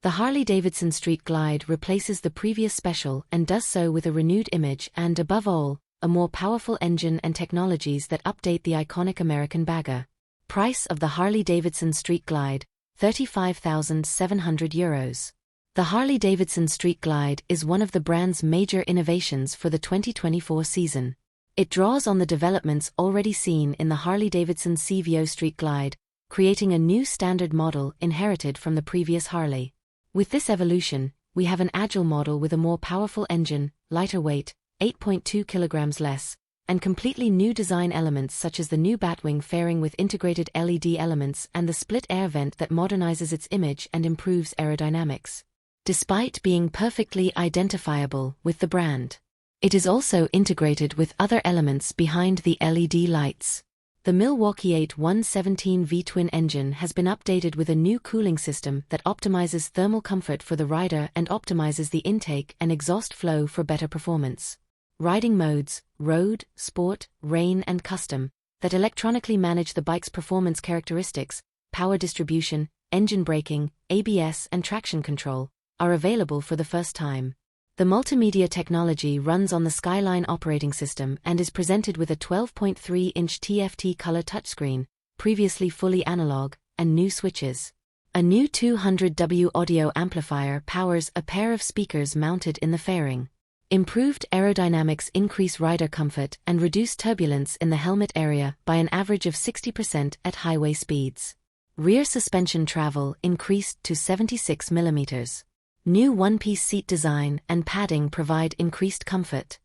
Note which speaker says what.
Speaker 1: The Harley-Davidson Street Glide replaces the previous special and does so with a renewed image and, above all, a more powerful engine and technologies that update the iconic American bagger. Price of the Harley-Davidson Street Glide, €35,700. The Harley-Davidson Street Glide is one of the brand's major innovations for the 2024 season. It draws on the developments already seen in the Harley-Davidson CVO Street Glide, creating a new standard model inherited from the previous Harley. With this evolution, we have an agile model with a more powerful engine, lighter weight, 8.2 kilograms less, and completely new design elements such as the new batwing fairing with integrated LED elements and the split air vent that modernizes its image and improves aerodynamics. Despite being perfectly identifiable with the brand, it is also integrated with other elements behind the LED lights. The Milwaukee 8117 V-twin engine has been updated with a new cooling system that optimizes thermal comfort for the rider and optimizes the intake and exhaust flow for better performance. Riding modes, road, sport, rain and custom, that electronically manage the bike's performance characteristics, power distribution, engine braking, ABS and traction control, are available for the first time. The multimedia technology runs on the Skyline operating system and is presented with a 12.3-inch TFT color touchscreen, previously fully analog, and new switches. A new 200W audio amplifier powers a pair of speakers mounted in the fairing. Improved aerodynamics increase rider comfort and reduce turbulence in the helmet area by an average of 60% at highway speeds. Rear suspension travel increased to 76 mm. New one-piece seat design and padding provide increased comfort.